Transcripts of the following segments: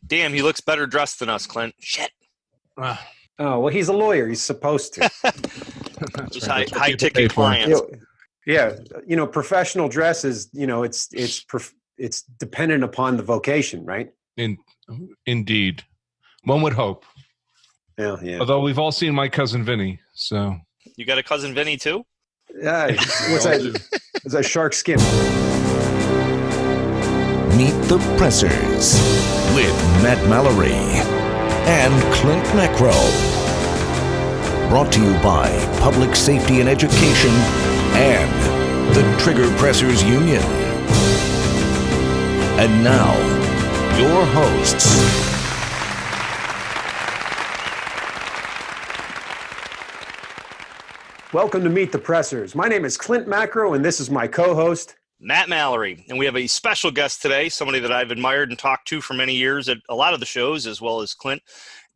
Damn, he looks better dressed than us, Clint. Shit. Oh, well, he's a lawyer. He's supposed to. Those high-ticket clients. Yeah, professional dress is, it's dependent upon the vocation, right? Indeed. One would hope. Yeah. Although we've all seen My Cousin Vinny, so. You got a cousin Vinny too? Yeah. What's that? Is that shark skin? Meet the Pressers with Matt Mallory and Clint Macro. Brought to you by Public Safety and Education and the Trigger Pressers Union. And now, your hosts. Welcome to Meet the Pressers. My name is Clint Macro, and this is my co-host, Matt Mallory. And we have a special guest today, somebody that I've admired and talked to for many years at a lot of the shows, as well as Clint,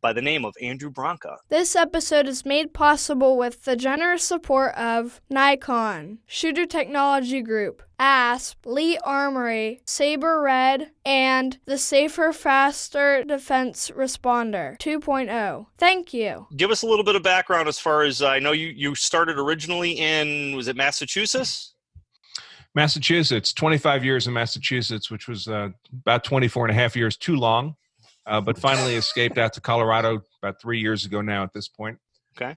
by the name of Andrew Branca. This episode is made possible with the generous support of Nikon, Shooter Technology Group, ASP, Lee Armory, Saber Red, and the Safer, Faster Defense Responder 2.0. Thank you. Give us a little bit of background as far as I know you started originally in, was it Massachusetts? Massachusetts, 25 years in Massachusetts, which was about 24 and a half years too long. But finally escaped out to Colorado about 3 years ago now at this point. Okay.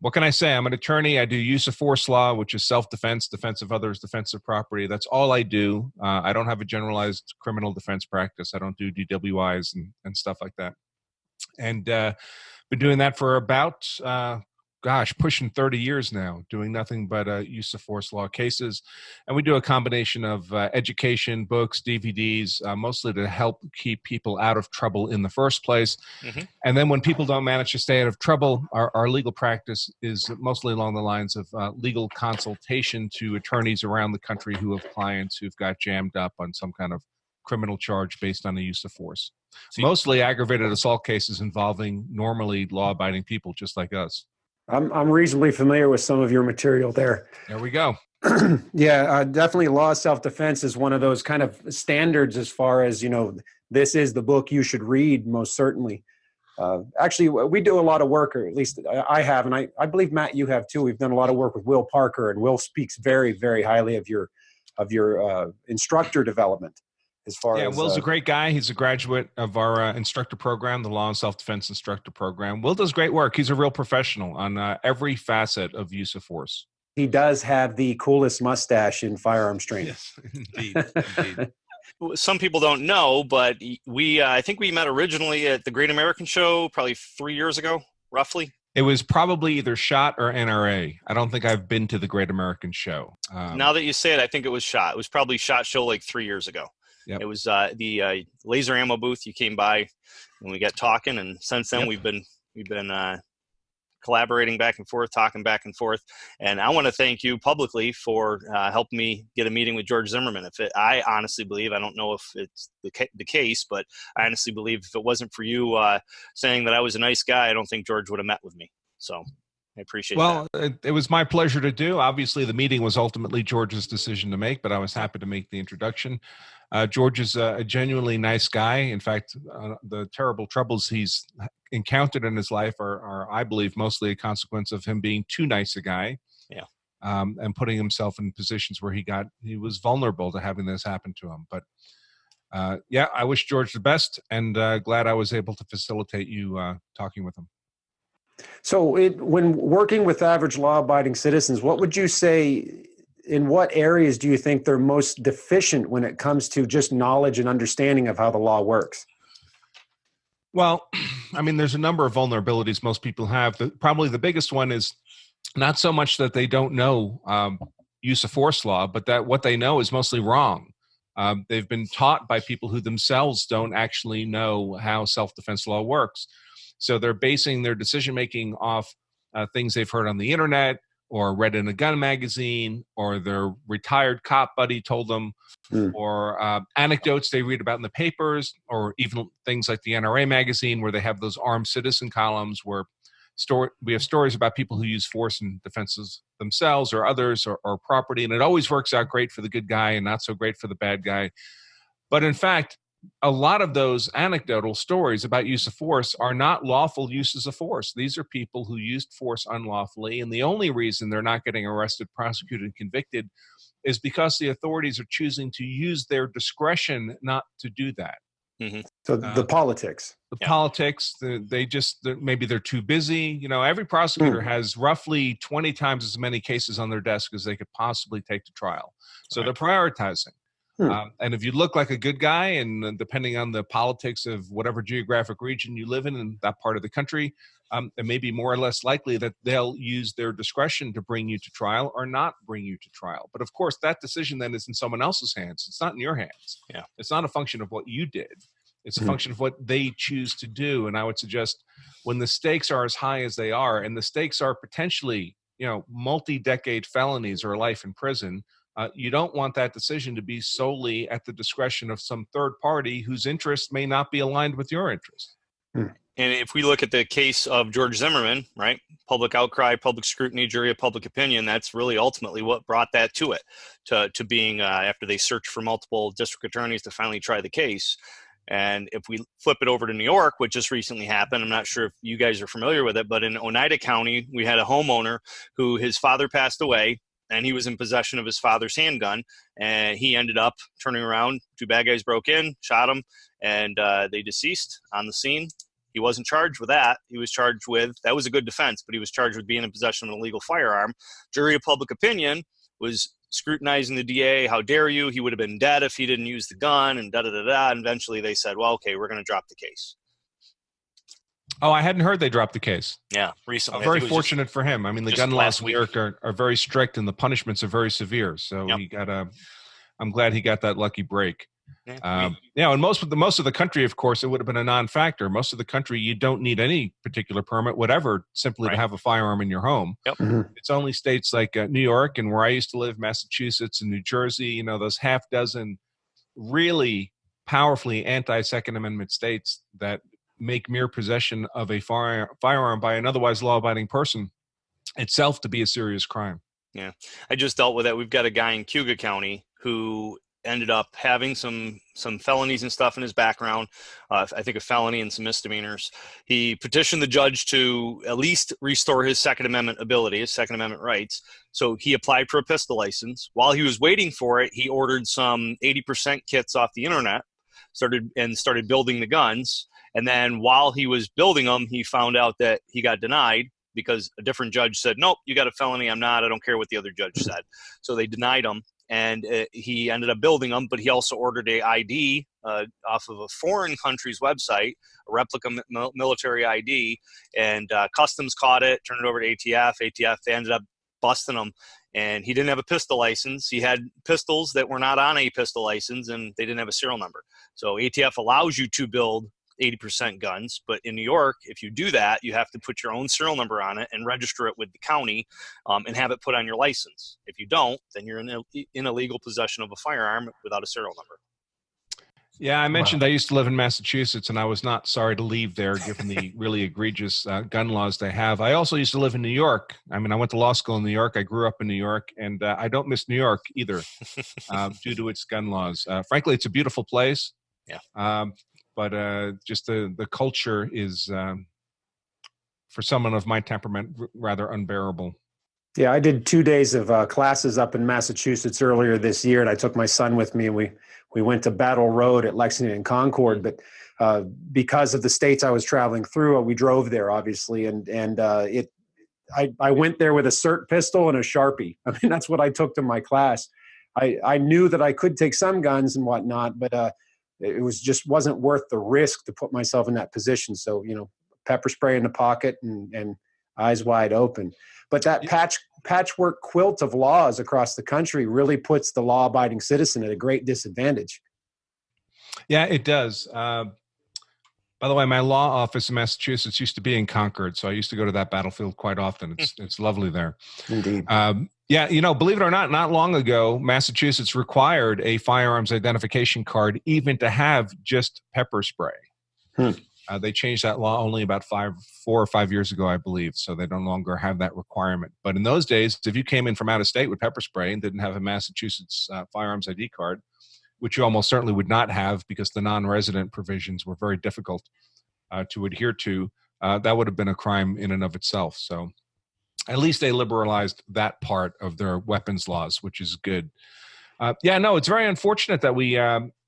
What can I say? I'm an attorney. I do use of force law, which is self-defense, defense of others, defense of property. That's all I do. I don't have a generalized criminal defense practice. I don't do DWIs and stuff like that. And been doing that for about, pushing 30 years now, doing nothing but use of force law cases. And we do a combination of education, books, DVDs, mostly to help keep people out of trouble in the first place. Mm-hmm. And then when people don't manage to stay out of trouble, our legal practice is mostly along the lines of legal consultation to attorneys around the country who have clients who've got jammed up on some kind of criminal charge based on the use of force. Mostly aggravated assault cases involving normally law-abiding people just like us. I'm reasonably familiar with some of your material there. There we go. Yeah, definitely law of self-defense is one of those kind of standards as far as, this is the book you should read, most certainly. Actually, we do a lot of work, or at least I have, and I believe, Matt, you have too. We've done a lot of work with Will Parker, and Will speaks very, very highly of your instructor development. As far as, Will's a great guy. He's a graduate of our instructor program, the Law and Self-Defense Instructor Program. Will does great work. He's a real professional on every facet of use of force. He does have the coolest mustache in firearms training. Yes, indeed. Some people don't know, but I think we met originally at the Great American Show probably 3 years ago, roughly. It was probably either SHOT or NRA. I don't think I've been to the Great American Show. Now that you say it, I think it was SHOT. It was probably SHOT Show like 3 years ago. Yep. It was the laser ammo booth. You came by and we got talking, and since then we've been collaborating back and forth, talking back and forth. And I want to thank you publicly for helping me get a meeting with George Zimmerman. I honestly believe, I don't know if it's the case, but I honestly believe if it wasn't for you saying that I was a nice guy, I don't think George would have met with me. So I appreciate that. Well, it was my pleasure to do. Obviously, the meeting was ultimately George's decision to make, but I was happy to make the introduction. George is a genuinely nice guy. In fact, the terrible troubles he's encountered in his life are, I believe, mostly a consequence of him being too nice a guy. Yeah. And putting himself in positions where he was vulnerable to having this happen to him. But I wish George the best, and glad I was able to facilitate you talking with him. So when working with average law-abiding citizens, what would you say, in what areas do you think they're most deficient when it comes to just knowledge and understanding of how the law works? Well, I mean, there's a number of vulnerabilities most people have. Probably the biggest one is not so much that they don't know use of force law, but that what they know is mostly wrong. They've been taught by people who themselves don't actually know how self-defense law works. So they're basing their decision-making off things they've heard on the internet or read in a gun magazine, or their retired cop buddy told them, or anecdotes they read about in the papers, or even things like the NRA magazine where they have those armed citizen columns where we have stories about people who use force in defenses themselves or others or property, and it always works out great for the good guy and not so great for the bad guy. But in fact, a lot of those anecdotal stories about use of force are not lawful uses of force. These are people who used force unlawfully, and the only reason they're not getting arrested, prosecuted, and convicted is because the authorities are choosing to use their discretion not to do that. Mm-hmm. So the politics. The politics, maybe they're too busy. You know, every prosecutor has roughly 20 times as many cases on their desk as they could possibly take to trial. So they're prioritizing. And if you look like a good guy, and depending on the politics of whatever geographic region you live in that part of the country, it may be more or less likely that they'll use their discretion to bring you to trial or not bring you to trial. But of course, that decision then is in someone else's hands. It's not in your hands. Yeah. It's not a function of what you did. It's a function of what they choose to do. And I would suggest when the stakes are as high as they are, and the stakes are potentially, multi-decade felonies or life in prison, you don't want that decision to be solely at the discretion of some third party whose interests may not be aligned with your interests. And if we look at the case of George Zimmerman, right, public outcry, public scrutiny, jury of public opinion, that's really ultimately what brought that to being after they searched for multiple district attorneys to finally try the case. And if we flip it over to New York, what just recently happened, I'm not sure if you guys are familiar with it, but in Oneida County, we had a homeowner who his father passed away, and he was in possession of his father's handgun, and he ended up turning around. Two bad guys broke in, shot him, and they deceased on the scene. He wasn't charged with that. He was charged with, that was a good defense, but he was charged with being in possession of an illegal firearm. Jury of public opinion was scrutinizing the DA. How dare you? He would have been dead if he didn't use the gun, and da-da-da-da. And eventually they said, well, okay, we're going to drop the case. Oh, I hadn't heard they dropped the case. Yeah, recently. Very fortunate for him. I mean, the gun laws in New York are very strict, and the punishments are very severe. So I'm glad he got that lucky break. And most of the country, of course, it would have been a non-factor. Most of the country, you don't need any particular permit, whatever, simply to have a firearm in your home. It's only states like New York and where I used to live, Massachusetts and New Jersey, those half dozen really powerfully anti-Second Amendment states that make mere possession of a firearm by an otherwise law-abiding person itself to be a serious crime. Yeah, I just dealt with that. We've got a guy in Cuga County who ended up having some felonies and stuff in his background. I think a felony and some misdemeanors. He petitioned the judge to at least restore his Second Amendment ability, his Second Amendment rights. So he applied for a pistol license. While he was waiting for it, he ordered some 80% kits off the internet, started building the guns. And then while he was building them, he found out that he got denied because a different judge said, nope, you got a felony. I don't care what the other judge said. So they denied him. And he ended up building them, but he also ordered a ID off of a foreign country's website, a replica military ID, and Customs caught it, turned it over to ATF. ATF, they ended up busting him, and he didn't have a pistol license. He had pistols that were not on a pistol license, and they didn't have a serial number. So ATF allows you to build 80% guns, but in New York, if you do that, you have to put your own serial number on it and register it with the county and have it put on your license. If you don't, then you're in illegal possession of a firearm without a serial number. Yeah, I mentioned I used to live in Massachusetts, and I was not sorry to leave there given the really egregious gun laws they have. I also used to live in New York. I mean, I went to law school in New York. I grew up in New York, and I don't miss New York either due to its gun laws. Frankly, it's a beautiful place. Yeah. But just the culture is, for someone of my temperament, rather unbearable. Yeah, I did 2 days of classes up in Massachusetts earlier this year, and I took my son with me, and we went to Battle Road at Lexington and Concord. But because of the states I was traveling through, we drove there, obviously, and I went there with a SIRT pistol and a Sharpie. I mean, that's what I took to my class. I knew that I could take some guns and whatnot, but it wasn't worth the risk to put myself in that position. So, pepper spray in the pocket and eyes wide open. But that patchwork quilt of laws across the country really puts the law-abiding citizen at a great disadvantage. Yeah, it does. By the way, my law office in Massachusetts used to be in Concord, so I used to go to that battlefield quite often. It's lovely there. Indeed. Yeah, believe it or not, not long ago, Massachusetts required a firearms identification card even to have just pepper spray. They changed that law only about 4 or 5 years ago, I believe, so they no longer have that requirement. But in those days, if you came in from out of state with pepper spray and didn't have a Massachusetts firearms ID card, which you almost certainly would not have because the non-resident provisions were very difficult to adhere to, that would have been a crime in and of itself. So at least they liberalized that part of their weapons laws, which is good. It's very unfortunate that we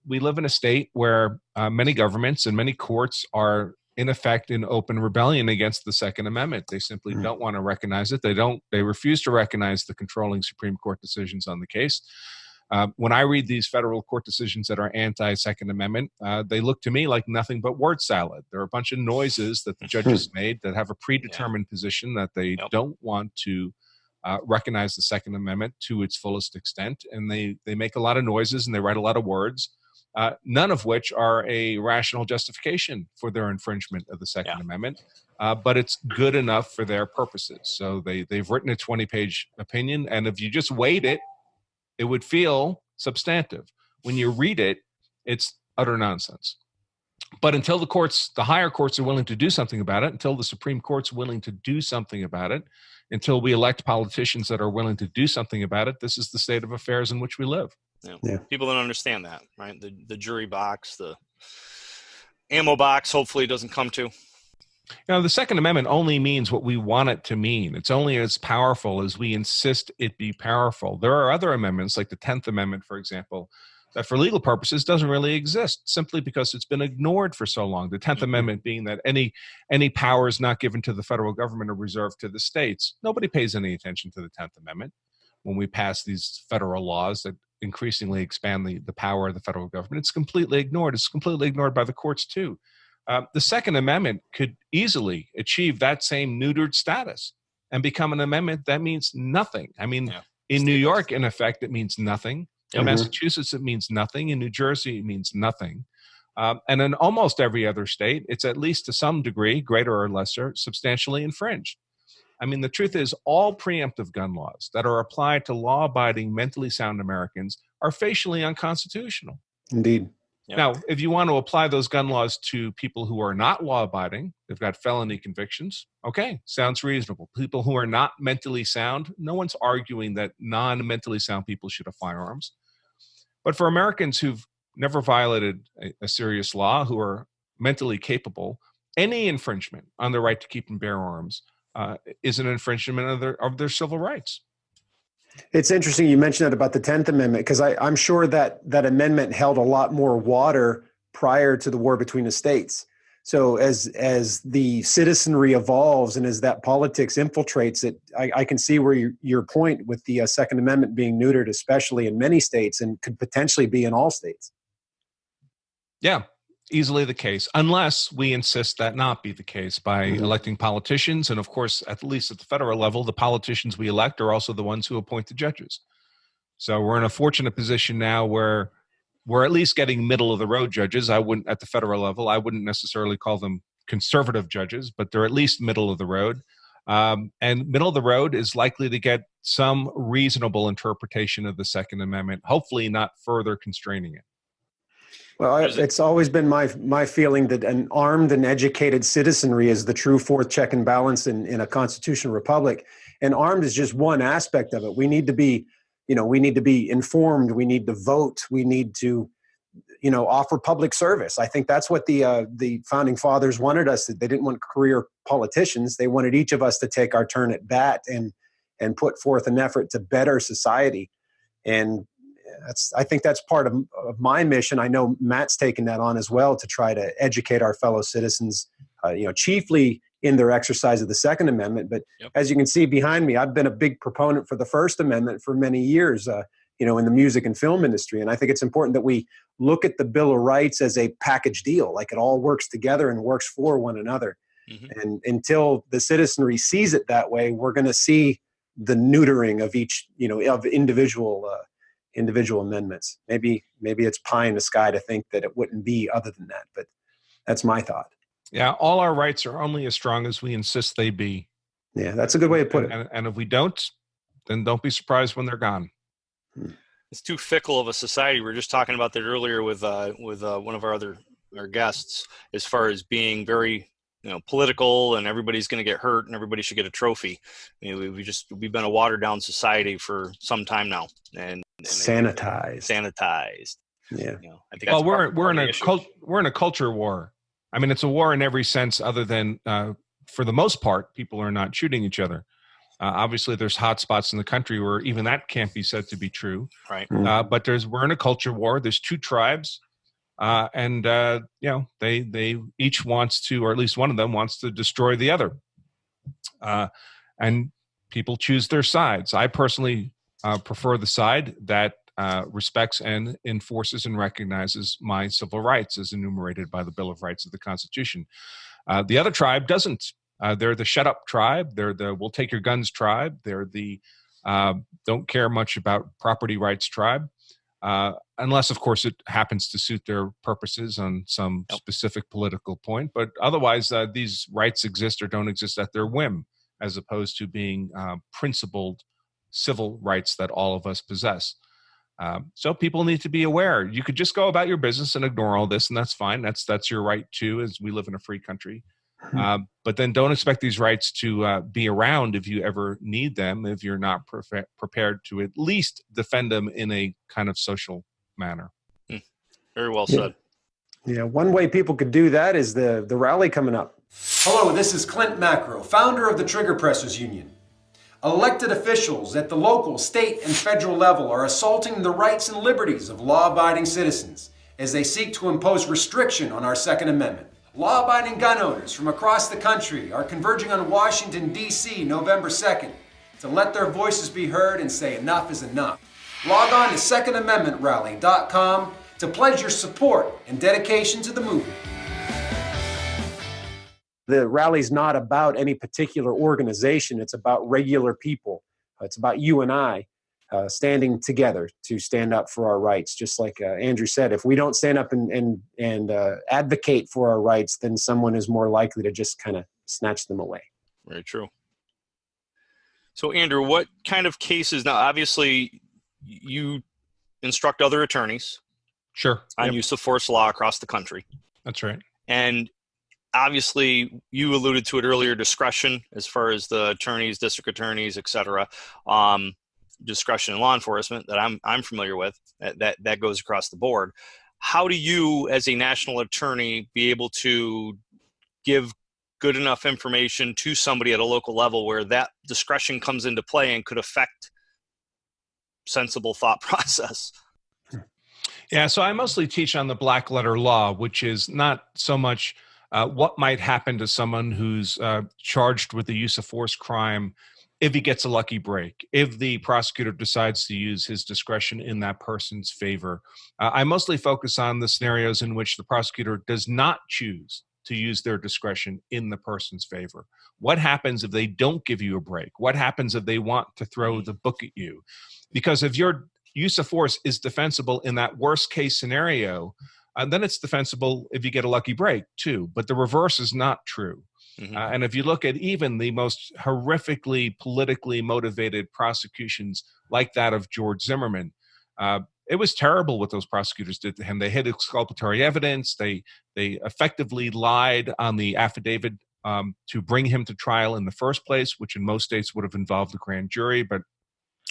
live in a state where many governments and many courts are in effect in open rebellion against the Second Amendment. They simply don't want to recognize it. They refuse to recognize the controlling Supreme Court decisions on the case. When I read these federal court decisions that are anti-Second Amendment, they look to me like nothing but word salad. There are a bunch of noises that the judges made that have a predetermined position that they don't want to recognize the Second Amendment to its fullest extent. And they make a lot of noises and they write a lot of words, none of which are a rational justification for their infringement of the Second Amendment. But it's good enough for their purposes. So they've written a 20-page opinion, and if you just weighed it, it would feel substantive. When you read it, it's utter nonsense. But until the higher courts are willing to do something about it, until the Supreme Court's willing to do something about it, until we elect politicians that are willing to do something about it, this is the state of affairs in which we live. People don't understand that, right? The jury box, the ammo box, hopefully doesn't come to. The Second Amendment only means what we want it to mean. It's only as powerful as we insist it be powerful. There are other amendments, like the 10th Amendment, for example, that for legal purposes doesn't really exist simply because it's been ignored for so long. The 10th Amendment being that any powers not given to the federal government are reserved to the states. Nobody pays any attention to the 10th Amendment when we pass these federal laws that increasingly expand the power of the federal government. It's completely ignored. It's completely ignored by the courts too. The Second Amendment could easily achieve that same neutered status and become an amendment that means nothing. I mean, in New York, in effect, it means nothing. In Massachusetts, it means nothing. In New Jersey, it means nothing. And in almost every other state, it's at least to some degree, greater or lesser, substantially infringed. I mean, the truth is all preemptive gun laws that are applied to law-abiding, mentally sound Americans are facially unconstitutional. Indeed. Now, if you want to apply those gun laws to people who are not law-abiding, they've got felony convictions, okay, sounds reasonable. People who are not mentally sound, no one's arguing that non-mentally sound people should have firearms. But for Americans who've never violated a serious law, who are mentally capable, any infringement on their right to keep and bear arms is an infringement of their civil rights. It's interesting you mentioned that about the 10th Amendment, because I'm sure that amendment held a lot more water prior to the war between the states. So as the citizenry evolves and as that politics infiltrates it, I can see where your point with the Second Amendment being neutered, especially in many states, and could potentially be in all states. Yeah, easily the case, unless we insist that not be the case by electing politicians. And of course, at least at the federal level, the politicians we elect are also the ones who appoint the judges. So we're in a fortunate position now where we're at least getting middle of the road judges. At the federal level, I wouldn't necessarily call them conservative judges, but they're at least middle of the road. And middle of the road is likely to get some reasonable interpretation of the Second Amendment, hopefully not further constraining it. Well, it's always been my feeling that an armed and educated citizenry is the true fourth check and balance in a constitutional republic. And armed is just one aspect of it. We need to be, we need to be informed. We need to vote. We need to, offer public service. I think that's what the founding fathers wanted us. They didn't want career politicians. They wanted each of us to take our turn at bat and put forth an effort to better society. And I think that's part of my mission. I know Matt's taken that on as well, to try to educate our fellow citizens, chiefly in their exercise of the Second Amendment. But as you can see behind me, I've been a big proponent for the First Amendment for many years, in the music and film industry. And I think it's important that we look at the Bill of Rights as a package deal, like it all works together and works for one another. And until the citizenry sees it that way, we're going to see the neutering of each, of individual amendments. Maybe it's pie in the sky to think that it wouldn't be other than that, but that's my thought. Yeah, all our rights are only as strong as we insist they be. Yeah, that's a good way to put it. And if we don't, then don't be surprised when they're gone. It's too fickle of a society. We were just talking about that earlier with one of our guests, as far as being very political, and everybody's going to get hurt and everybody should get a trophy. We've been a watered down society for some time now, and sanitized. Yeah. I think that's we're in a culture war. I mean, it's a war in every sense, other than for the most part, people are not shooting each other. Obviously, there's hot spots in the country where even that can't be said to be true. Right. But we're in a culture war. There's two tribes, and they each wants to, or at least one of them wants to destroy the other. And people choose their sides. I personally prefer the side that respects and enforces and recognizes my civil rights as enumerated by the Bill of Rights of the Constitution. The other tribe doesn't. They're the shut up tribe. They're the we'll take your guns tribe. They're the don't care much about property rights tribe. Unless, of course, it happens to suit their purposes on some specific political point. But otherwise, these rights exist or don't exist at their whim, as opposed to being principled civil rights that all of us possess. So people need to be aware. You could just go about your business and ignore all this, and that's fine. That's your right too, as we live in a free country. But then don't expect these rights to be around if you ever need them, if you're not prepared to at least defend them in a kind of social manner. Very well said. Yeah, one way people could do that is the rally coming up. Hello, this is Clint Macro, founder of the Trigger Pressers Union. Elected officials at the local, state, and federal level are assaulting the rights and liberties of law-abiding citizens as they seek to impose restriction on our Second Amendment. Law-abiding gun owners from across the country are converging on Washington, D.C. November 2nd to let their voices be heard and say enough is enough. Log on to secondamendmentrally.com to pledge your support and dedication to the movement. The rally's not about any particular organization. It's about regular people. It's about you and I standing together to stand up for our rights. Just like Andrew said, if we don't stand up and advocate for our rights, then someone is more likely to just kind of snatch them away. Very true. So, Andrew, what kind of cases? Now, obviously, you instruct other attorneys on use of force law across the country. That's right. And obviously, you alluded to it earlier, discretion as far as the attorneys, district attorneys, et cetera. Discretion in law enforcement that I'm familiar with, that goes across the board. How do you, as a national attorney, be able to give good enough information to somebody at a local level where that discretion comes into play and could affect sensible thought process? Yeah, so I mostly teach on the black letter law, which is not so much what might happen to someone who's charged with the use of force crime if he gets a lucky break, if the prosecutor decides to use his discretion in that person's favor. I mostly focus on the scenarios in which the prosecutor does not choose to use their discretion in the person's favor. What happens if they don't give you a break? What happens if they want to throw the book at you? Because if your use of force is defensible in that worst case scenario, then it's defensible if you get a lucky break too. But the reverse is not true. And if you look at even the most horrifically politically motivated prosecutions like that of George Zimmerman, it was terrible what those prosecutors did to him. They hid exculpatory evidence. They effectively lied on the affidavit to bring him to trial in the first place, which in most states would have involved a grand jury. But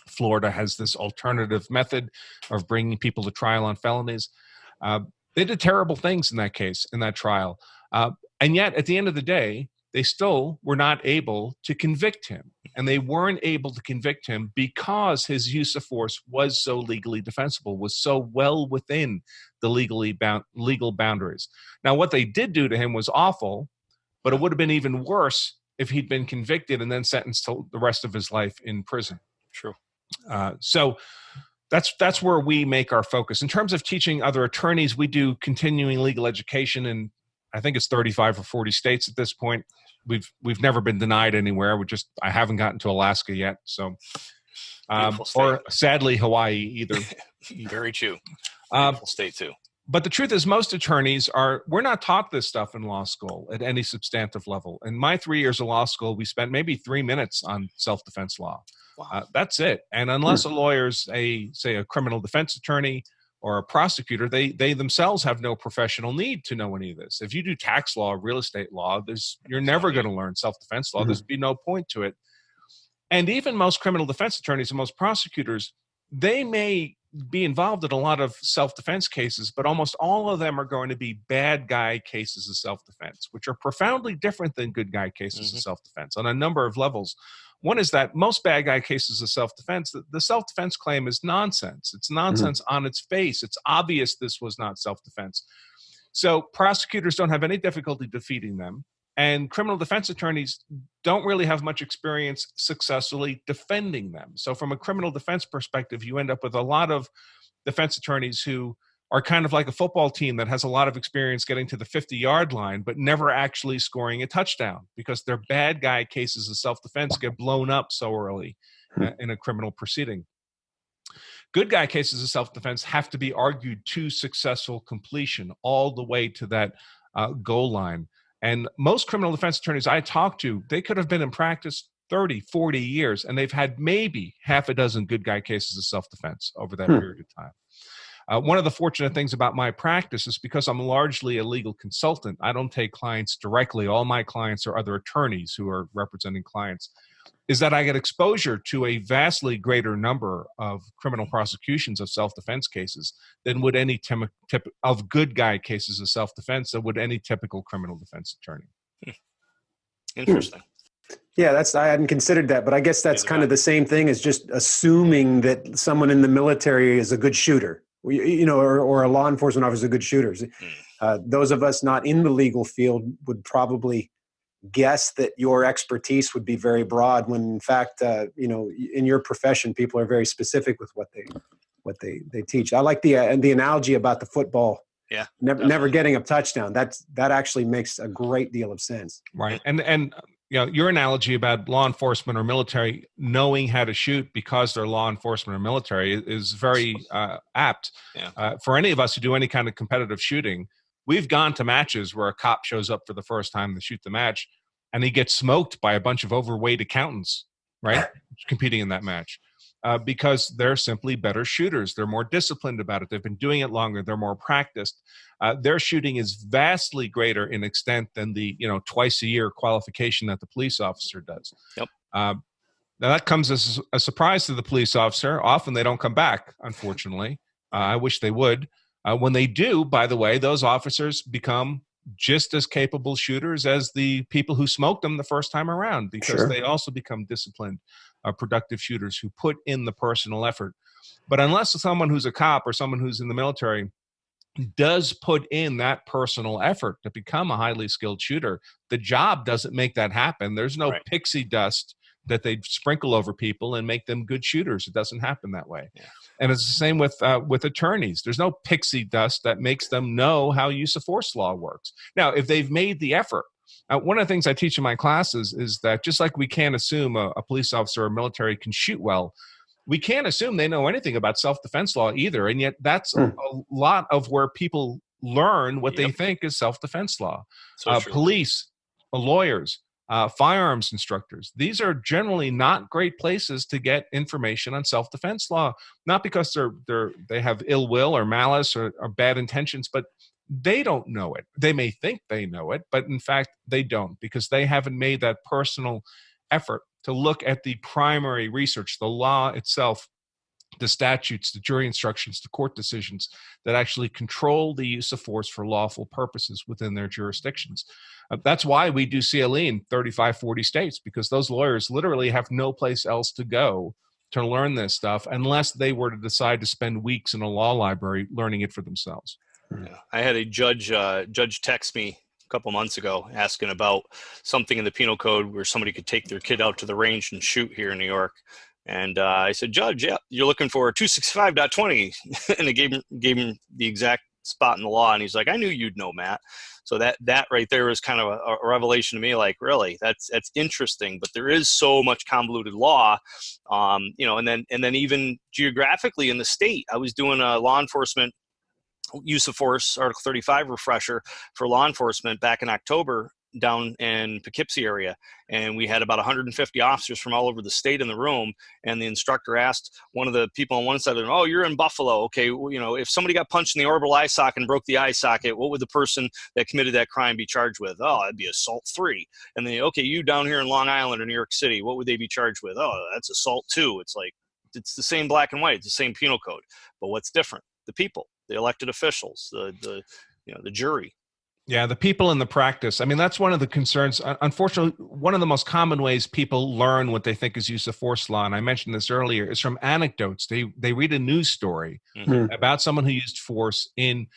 Florida has this alternative method of bringing people to trial on felonies. They did terrible things in that case, in that trial. And yet, at the end of the day, they still were not able to convict him. And they weren't able to convict him because his use of force was so legally defensible, was so well within the legal boundaries. Now, what they did do to him was awful, but it would have been even worse if he'd been convicted and then sentenced to the rest of his life in prison. True. So that's where we make our focus. In terms of teaching other attorneys, we do continuing legal education in, I think it's 35 or 40 states at this point. We've never been denied anywhere. I haven't gotten to Alaska yet. So, or sadly Hawaii either. Very true. Beautiful state too. But the truth is, most attorneys we're not taught this stuff in law school at any substantive level. In my 3 years of law school, we spent maybe 3 minutes on self-defense law. Wow. That's it. And unless a lawyer's say a criminal defense attorney or a prosecutor, they themselves have no professional need to know any of this. If you do tax law, real estate law, you're never going to learn self-defense law. There's be no point to it. And even most criminal defense attorneys and most prosecutors, they may be involved in a lot of self-defense cases, but almost all of them are going to be bad guy cases of self-defense, which are profoundly different than good guy cases of self-defense on a number of levels. One is that most bad guy cases of self-defense, the self-defense claim is nonsense. It's nonsense on its face. It's obvious this was not self-defense. So prosecutors don't have any difficulty defeating them. And criminal defense attorneys don't really have much experience successfully defending them. So from a criminal defense perspective, you end up with a lot of defense attorneys who are kind of like a football team that has a lot of experience getting to the 50-yard line, but never actually scoring a touchdown because their bad guy cases of self-defense get blown up so early in a criminal proceeding. Good guy cases of self-defense have to be argued to successful completion all the way to that goal line. And most criminal defense attorneys I talk to, they could have been in practice 30, 40 years, and they've had maybe half a dozen good guy cases of self-defense over that period of time. One of the fortunate things about my practice is because I'm largely a legal consultant, I don't take clients directly. All my clients are other attorneys who are representing clients, is that I get exposure to a vastly greater number of criminal prosecutions of self-defense cases than would any of good guy cases of self-defense that would any typical criminal defense attorney. Interesting. Yeah, I hadn't considered that, but I guess that's kind of the same thing as just assuming that someone in the military is a good shooter, or a law enforcement officer is a good shooter. Those of us not in the legal field would probably guess that your expertise would be very broad when in fact, in your profession, people are very specific with what they teach. I like the analogy about the football. Yeah. Never getting a touchdown. That actually makes a great deal of sense. Right. And your analogy about law enforcement or military knowing how to shoot because they're law enforcement or military is very apt. Yeah. For any of us who do any kind of competitive shooting, we've gone to matches where a cop shows up for the first time to shoot the match and he gets smoked by a bunch of overweight accountants, right? Competing in that match. Because they're simply better shooters. They're more disciplined about it. They've been doing it longer. They're more practiced. Their shooting is vastly greater in extent than the twice a year qualification that the police officer does. Yep. Now that comes as a surprise to the police officer. Often they don't come back, unfortunately. I wish they would. When they do, by the way, those officers become just as capable shooters as the people who smoked them the first time around because they also become disciplined, productive shooters who put in the personal effort. But unless someone who's a cop or someone who's in the military does put in that personal effort to become a highly skilled shooter, the job doesn't make that happen. There's no pixie dust that they sprinkle over people and make them good shooters. It doesn't happen that way. Yeah. And it's the same with attorneys. There's no pixie dust that makes them know how use of force law works. Now, if they've made the effort, one of the things I teach in my classes is that just like we can't assume a police officer or military can shoot well, we can't assume they know anything about self-defense law either. And yet that's a lot of where people learn what they think is self-defense law. So police, lawyers, firearms instructors. These are generally not great places to get information on self-defense law, not because they have ill will or malice or bad intentions, but they don't know it. They may think they know it, but in fact, they don't because they haven't made that personal effort to look at the primary research, the law itself, the statutes, the jury instructions, the court decisions that actually control the use of force for lawful purposes within their jurisdictions. That's why we do CLE in 35, 40 states, because those lawyers literally have no place else to go to learn this stuff unless they were to decide to spend weeks in a law library learning it for themselves. Yeah. I had a judge text me a couple months ago asking about something in the penal code where somebody could take their kid out to the range and shoot here in New York. And I said, Judge, yeah, you're looking for 265.20. And they gave him the exact spot in the law. And he's like, I knew you'd know, Matt. So that right there was kind of a revelation to me, like, really, that's interesting. But there is so much convoluted law, and then even geographically in the state, I was doing a law enforcement use of force Article 35 refresher for law enforcement back in October down in Poughkeepsie area. And we had about 150 officers from all over the state in the room. And the instructor asked one of the people on one side of them, oh, you're in Buffalo. Okay. Well, if somebody got punched in the orbital eye socket and broke the eye socket, what would the person that committed that crime be charged with? Oh, that'd be assault 3. And then, okay, you down here in Long Island or New York City, what would they be charged with? Oh, that's assault 2. It's like, it's the same black and white. It's the same penal code. But what's different? The people, the elected officials, the jury. Yeah, the people in the practice. I mean, that's one of the concerns. Unfortunately, one of the most common ways people learn what they think is use of force law, and I mentioned this earlier, is from anecdotes. They read a news story about someone who used force in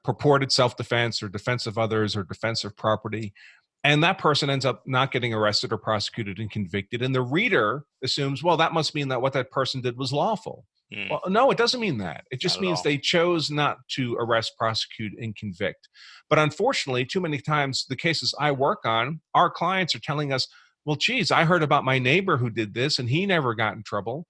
purported self-defense or defense of others or defense of property, and that person ends up not getting arrested or prosecuted and convicted. And the reader assumes, well, that must mean that what that person did was lawful. Well, no, it doesn't mean that. It just means they chose not to arrest, prosecute, and convict. But unfortunately, too many times, the cases I work on, our clients are telling us, well, geez, I heard about my neighbor who did this and he never got in trouble.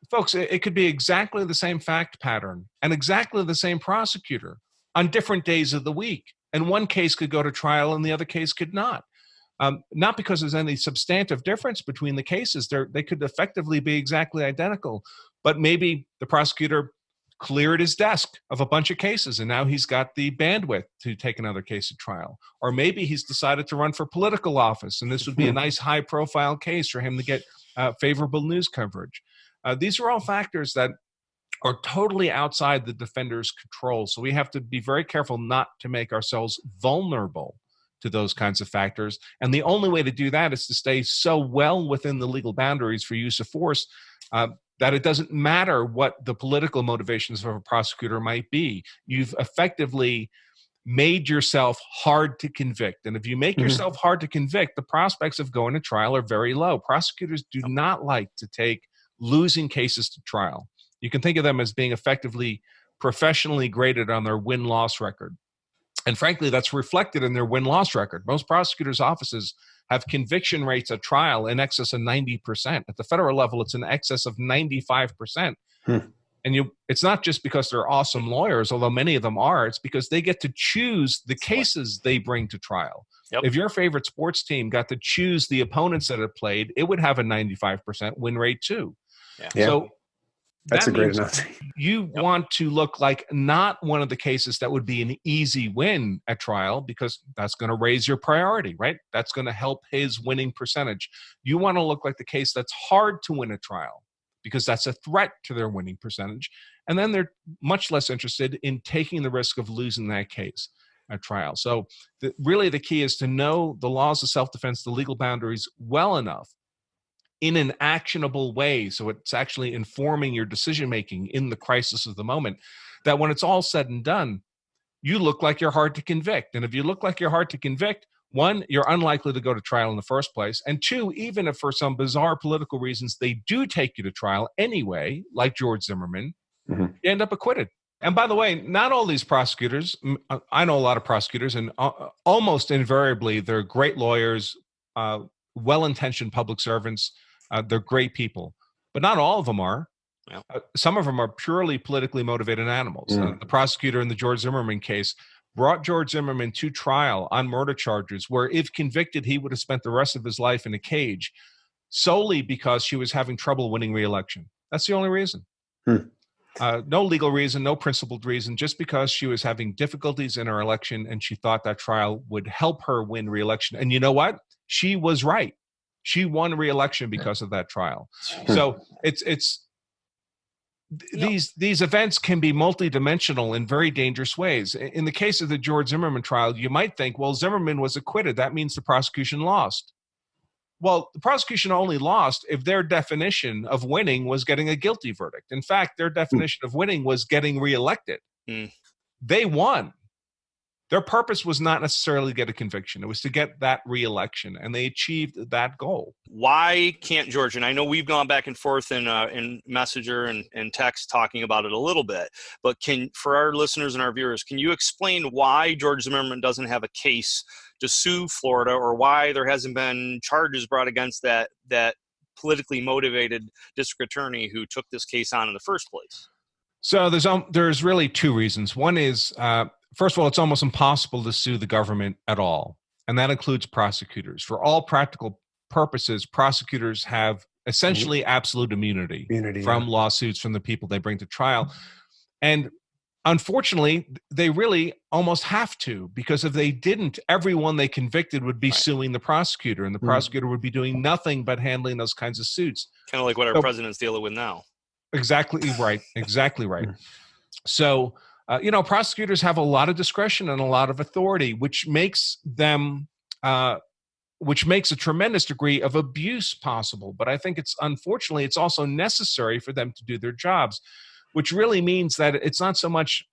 Folks, it could be exactly the same fact pattern and exactly the same prosecutor on different days of the week. And one case could go to trial and the other case could not. Not because there's any substantive difference between the cases. They could effectively be exactly identical. But maybe the prosecutor cleared his desk of a bunch of cases and now he's got the bandwidth to take another case to trial. Or maybe he's decided to run for political office and this would be a nice high profile case for him to get favorable news coverage. These are all factors that are totally outside the defender's control. So we have to be very careful not to make ourselves vulnerable to those kinds of factors. And the only way to do that is to stay so well within the legal boundaries for use of force that it doesn't matter what the political motivations of a prosecutor might be. You've effectively made yourself hard to convict. And if you make yourself hard to convict, the prospects of going to trial are very low. Prosecutors do not like to take losing cases to trial. You can think of them as being effectively professionally graded on their win-loss record. And frankly, that's reflected in their win-loss record. Most prosecutors' offices have conviction rates at trial in excess of 90%. At the federal level, it's in excess of 95%. And it's not just because they're awesome lawyers, although many of them are. It's because they get to choose the cases they bring to trial. Yep. If your favorite sports team got to choose the opponents that it played, it would have a 95% win rate too. Yeah. So that's a great analogy. You want to look like not one of the cases that would be an easy win at trial, because that's going to raise your priority, right? That's going to help his winning percentage. You want to look like the case that's hard to win at trial, because that's a threat to their winning percentage. And then they're much less interested in taking the risk of losing that case at trial. So really the key is to know the laws of self-defense, the legal boundaries well enough in an actionable way, so it's actually informing your decision-making in the crisis of the moment, that when it's all said and done, you look like you're hard to convict. And if you look like you're hard to convict, one, you're unlikely to go to trial in the first place. And two, even if for some bizarre political reasons they do take you to trial anyway, like George Zimmerman, you end up acquitted. And by the way, not all these prosecutors, I know a lot of prosecutors, and almost invariably they're great lawyers, well-intentioned public servants. They're great people, but not all of them are. Yeah. Some of them are purely politically motivated animals. The prosecutor in the George Zimmerman case brought George Zimmerman to trial on murder charges where, if convicted, he would have spent the rest of his life in a cage, solely because she was having trouble winning re-election. That's the only reason. No legal reason, no principled reason, just because she was having difficulties in her election and she thought that trial would help her win re-election. And you know what? She was right. She won re-election because of that trial. So these events can be multidimensional in very dangerous ways. In the case of the George Zimmerman trial, you might think, well, Zimmerman was acquitted. That means the prosecution lost. Well, the prosecution only lost if their definition of winning was getting a guilty verdict. In fact, their definition of winning was getting reelected. They won. Their purpose was not necessarily to get a conviction. It was to get that reelection, and they achieved that goal. Why can't George, and I know we've gone back and forth in Messenger and text talking about it a little bit, but for our listeners and our viewers, can you explain why George Zimmerman doesn't have a case to sue Florida, or why there hasn't been charges brought against that politically motivated district attorney who took this case on in the first place? So there's really two reasons. One is, first of all, it's almost impossible to sue the government at all, and that includes prosecutors. For all practical purposes, prosecutors have essentially absolute immunity from lawsuits from the people they bring to trial. And unfortunately, they really almost have to, because if they didn't, everyone they convicted would be suing the prosecutor, and the prosecutor would be doing nothing but handling those kinds of suits. Kind of like what our president's dealing with now. Exactly right. Exactly right. So, prosecutors have a lot of discretion and a lot of authority, which makes them, which makes a tremendous degree of abuse possible. But I think unfortunately, it's also necessary for them to do their jobs, which really means that it's not so much.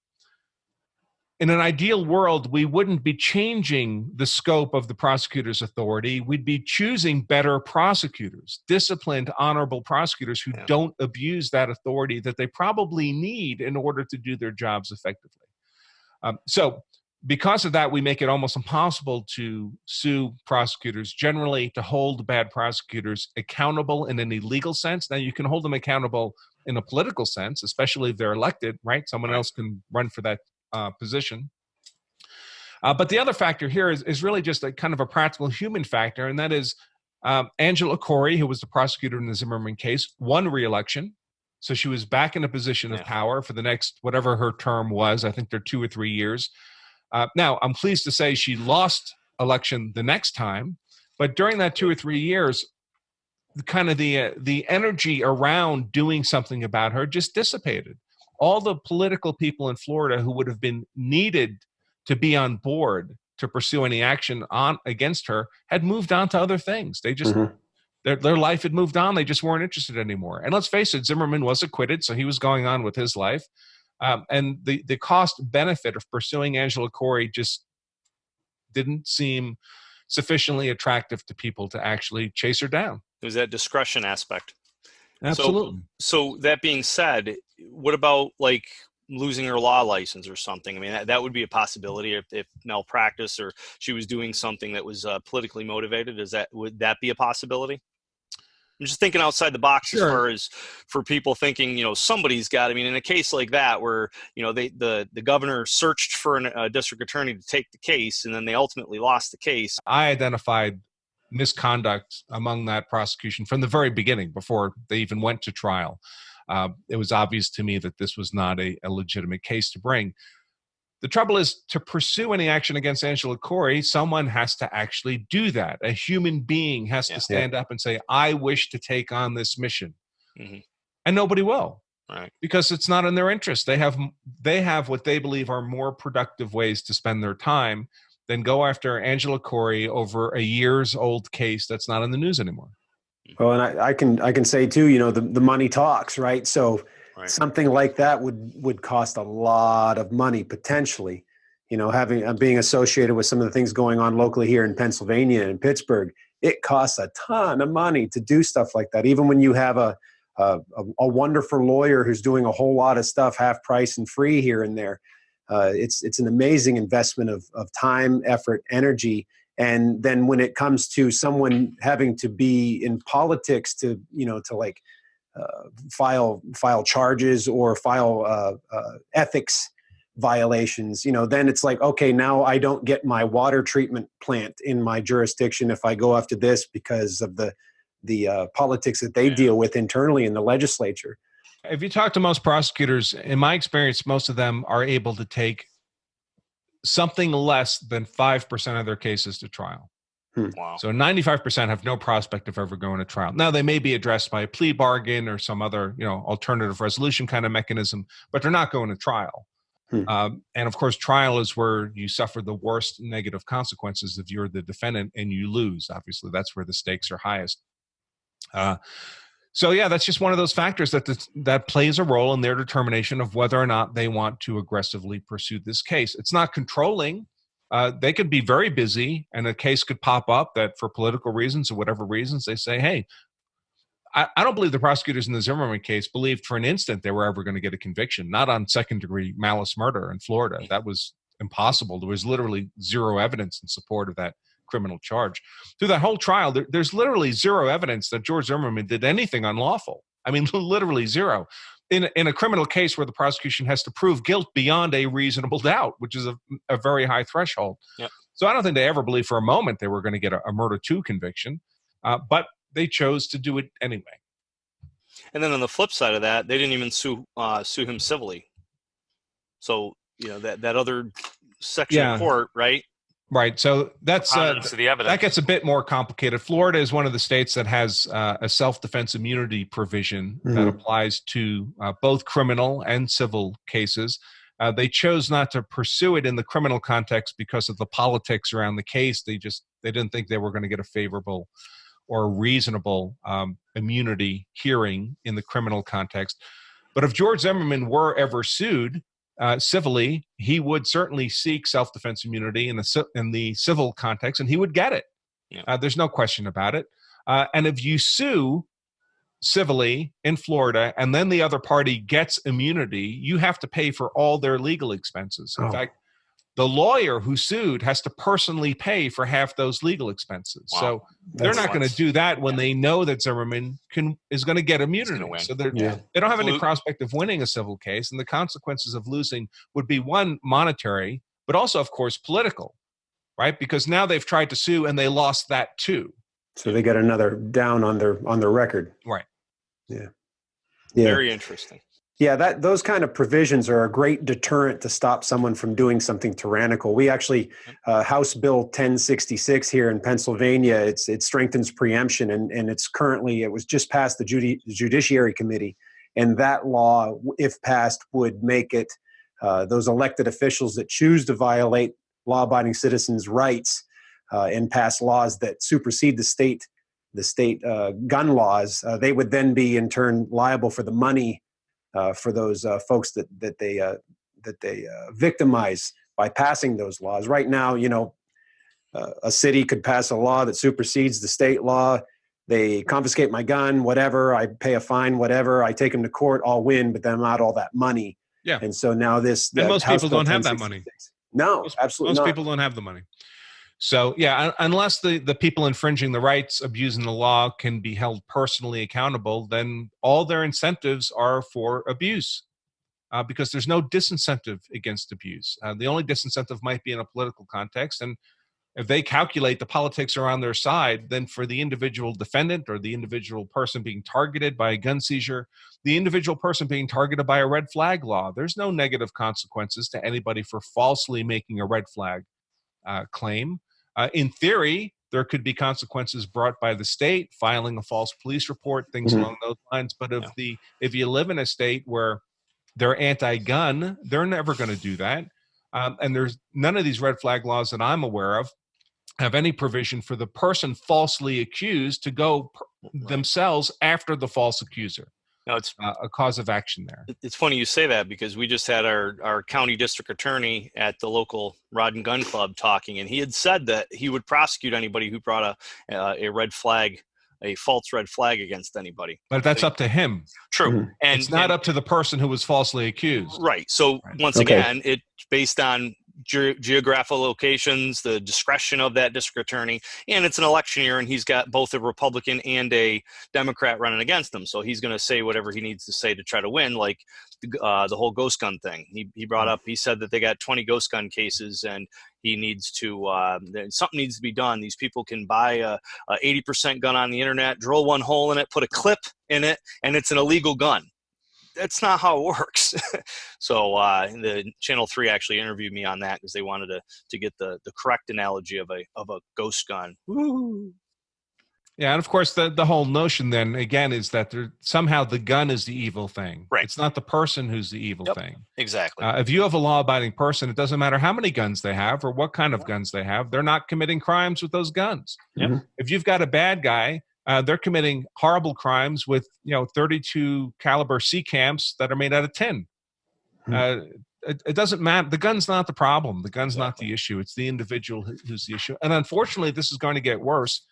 In an ideal world, we wouldn't be changing the scope of the prosecutor's authority. We'd be choosing better prosecutors, disciplined, honorable prosecutors who don't abuse that authority that they probably need in order to do their jobs effectively. So because of that, we make it almost impossible to sue prosecutors generally, to hold bad prosecutors accountable in any legal sense. Now, you can hold them accountable in a political sense, especially if they're elected, right? Someone else can run for that position. But the other factor here is really just a kind of a practical human factor, and that is Angela Corey, who was the prosecutor in the Zimmerman case, won re-election. So she was back in a position of power for the next, whatever her term was. I think they're 2 or 3 years. Now, I'm pleased to say she lost election the next time, but during that 2 or 3 years, kind of the energy around doing something about her just dissipated. All the political people in Florida who would have been needed to be on board to pursue any action against her had moved on to other things. They just their life had moved on. They just weren't interested anymore. And let's face it, Zimmerman was acquitted, so he was going on with his life. And the cost benefit of pursuing Angela Corey just didn't seem sufficiently attractive to people to actually chase her down. There's that discretion aspect. Absolutely. So that being said, what about like losing her law license or something? I mean, that would be a possibility if malpractice or she was doing something that was politically motivated. Would that be a possibility? I'm just thinking outside the box as far as for people thinking, somebody's got, I mean, in a case like that where, the governor searched for a district attorney to take the case and then they ultimately lost the case. I identified misconduct among that prosecution from the very beginning before they even went to trial. It was obvious to me that this was not a legitimate case to bring. The trouble is, to pursue any action against Angela Corey, someone has to actually do that. A human being has to stand up and say, I wish to take on this mission. And nobody will. Right. Because it's not in their interest. They have what they believe are more productive ways to spend their time than go after Angela Corey over a year's old case that's not in the news anymore. Well, and I can say too, the money talks, right? So something like that would cost a lot of money potentially. Being associated with some of the things going on locally here in Pennsylvania and Pittsburgh, it costs a ton of money to do stuff like that. Even when you have a wonderful lawyer who's doing a whole lot of stuff half price and free here and there, it's an amazing investment of time, effort, energy. And then when it comes to someone having to be in politics to file charges or file ethics violations, then it's like, okay, now I don't get my water treatment plant in my jurisdiction if I go after this because of the politics that they deal with internally in the legislature. If you talk to most prosecutors, in my experience, most of them are able to take something less than 5% of their cases to trial. Wow. So 95% have no prospect of ever going to trial. Now, they may be addressed by a plea bargain or some other, alternative resolution kind of mechanism, but they're not going to trial. And of course, trial is where you suffer the worst negative consequences if you're the defendant and you lose. Obviously, that's where the stakes are highest. So yeah, that's just one of those factors that plays a role in their determination of whether or not they want to aggressively pursue this case. It's not controlling. They could be very busy and a case could pop up that for political reasons or whatever reasons, they say, hey, I don't believe the prosecutors in the Zimmerman case believed for an instant they were ever going to get a conviction, not on second-degree malice murder in Florida. That was impossible. There was literally zero evidence in support of that criminal charge. Through that whole trial, there's literally zero evidence that George Zimmerman did anything unlawful. I mean, literally zero. In a criminal case where the prosecution has to prove guilt beyond a reasonable doubt, which is a very high threshold. Yep. So I don't think they ever believed for a moment they were going to get a murder 2 conviction, but they chose to do it anyway. And then on the flip side of that, they didn't even sue him civilly. So, that other section of court, right? Right. So that's Preponderance of the evidence. that gets a bit more complicated. Florida is one of the states that has a self-defense immunity provision that applies to both criminal and civil cases. They chose not to pursue it in the criminal context because of the politics around the case. They didn't think they were going to get a favorable or reasonable immunity hearing in the criminal context. But if George Zimmerman were ever sued civilly, he would certainly seek self-defense immunity in the civil context, and he would get it. Yeah. There's no question about it. And if you sue civilly in Florida and then the other party gets immunity, you have to pay for all their legal expenses. In fact, the lawyer who sued has to personally pay for half those legal expenses. Wow. So they're not going to do that when they know that Zimmerman is going to get immunity. So they don't have any prospect of winning a civil case, and the consequences of losing would be, one, monetary, but also, of course, political, right? Because now they've tried to sue and they lost that too. So they get another down on their record. Right. Yeah. Very interesting. Yeah, those kind of provisions are a great deterrent to stop someone from doing something tyrannical. We actually, House Bill 1066 here in Pennsylvania, it strengthens preemption, and it was just passed the Judiciary Committee, and that law, if passed, would make it those elected officials that choose to violate law-abiding citizens' rights and pass laws that supersede the state gun laws, they would then be in turn liable for the money for those folks that they victimize by passing those laws. Right now, a city could pass a law that supersedes the state law. They confiscate my gun, whatever. I pay a fine, whatever. I take them to court. I'll win, but then not all that money. Yeah. And so now and most people don't have that money. No, absolutely not. Most people don't have the money. So, yeah, unless the people infringing the rights, abusing the law, can be held personally accountable, then all their incentives are for abuse because there's no disincentive against abuse. The only disincentive might be in a political context. And if they calculate the politics are on their side, then for the individual defendant or the individual person being targeted by a gun seizure, the individual person being targeted by a red flag law, there's no negative consequences to anybody for falsely making a red flag claim. In theory, there could be consequences brought by the state, filing a false police report, things along those lines. But if you live in a state where they're anti-gun, they're never going to do that. And there's none of these red flag laws that I'm aware of have any provision for the person falsely accused to go themselves after the false accuser. No, it's a cause of action there. It's funny you say that because we just had our county district attorney at the local Rod and Gun Club talking, and he had said that he would prosecute anybody who brought a red flag, a false red flag against anybody. But that's up to him. True. And it's not up to the person who was falsely accused. Right. So once again, it's based on geographical locations, the discretion of that district attorney, and it's an election year, and he's got both a Republican and a Democrat running against him, so he's going to say whatever he needs to say to try to win, like the whole ghost gun thing. He said that they got 20 ghost gun cases, and he needs to something needs to be done. These people can buy a 80% gun on the internet, drill one hole in it, put a clip in it, and it's an illegal gun. That's not how it works. So the Channel 3 actually interviewed me on that because they wanted to get the correct analogy of a ghost gun. Woo. Yeah, and of course the whole notion then again is that somehow the gun is the evil thing. Right. It's not the person who's the evil thing. Exactly. If you have a law-abiding person, it doesn't matter how many guns they have or what kind of guns they have. They're not committing crimes with those guns. Yep. If you've got a bad guy, they're committing horrible crimes with 32 caliber C camps that are made out of tin. It doesn't matter. The gun's not the problem. The gun's not the issue. It's the individual who's the issue. And unfortunately, this is going to get worse,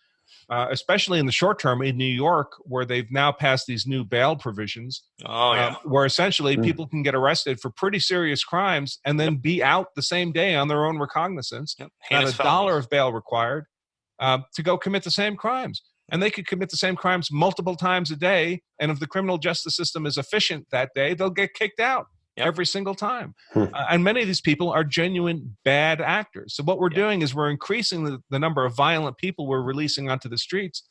especially in the short term in New York, where they've now passed these new bail provisions, where essentially people can get arrested for pretty serious crimes and then be out the same day on their own recognizance. Not $1 of bail required to go commit the same crimes. And they could commit the same crimes multiple times a day. And if the criminal justice system is efficient that day, they'll get kicked out every single time. And many of these people are genuine bad actors. So what we're doing is we're increasing the number of violent people we're releasing onto the streets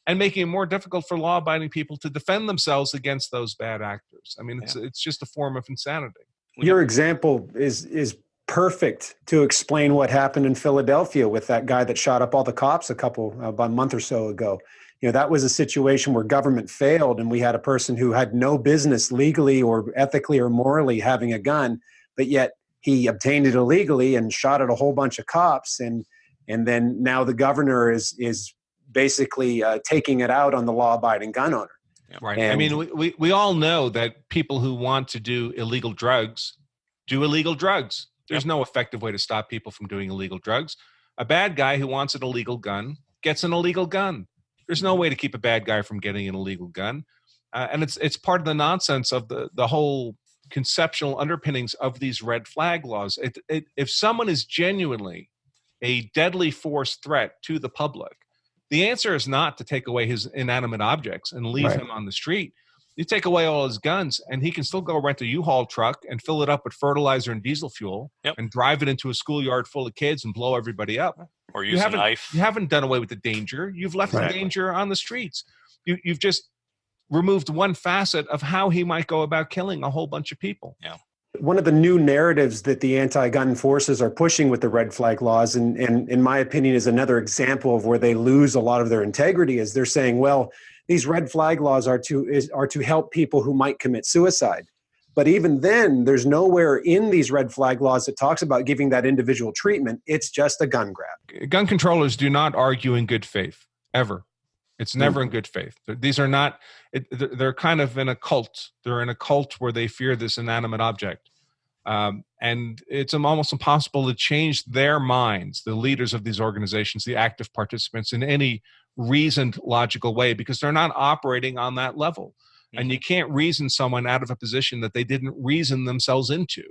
and making it more difficult for law-abiding people to defend themselves against those bad actors. I mean, it's just a form of insanity. Your example is perfect to explain what happened in Philadelphia with that guy that shot up all the cops about a month or so ago. That was a situation where government failed, and we had a person who had no business legally or ethically or morally having a gun, but yet he obtained it illegally and shot at a whole bunch of cops. And then now the governor is basically taking it out on the law-abiding gun owner. Right. And, I mean, we all know that people who want to do illegal drugs do illegal drugs. There's no effective way to stop people from doing illegal drugs. A bad guy who wants an illegal gun gets an illegal gun. There's no way to keep a bad guy from getting an illegal gun. And it's part of the nonsense of the whole conceptual underpinnings of these red flag laws. If someone is genuinely a deadly force threat to the public, the answer is not to take away his inanimate objects and leave him on the street. You take away all his guns, and he can still go rent a U-Haul truck and fill it up with fertilizer and diesel fuel and drive it into a schoolyard full of kids and blow everybody up. Or use a knife. You haven't done away with the danger. You've left the danger on the streets. You've just removed one facet of how he might go about killing a whole bunch of people. Yeah. One of the new narratives that the anti-gun forces are pushing with the red flag laws, and in my opinion is another example of where they lose a lot of their integrity, is they're saying, well, these red flag laws are to help people who might commit suicide. But even then, there's nowhere in these red flag laws that talks about giving that individual treatment. It's just a gun grab. Gun controllers do not argue in good faith, ever. It's never in good faith. These are not, they're kind of in a cult. They're in a cult where they fear this inanimate object. And it's almost impossible to change their minds, the leaders of these organizations, the active participants, in any reasoned, logical way, because they're not operating on that level. And you can't reason someone out of a position that they didn't reason themselves into.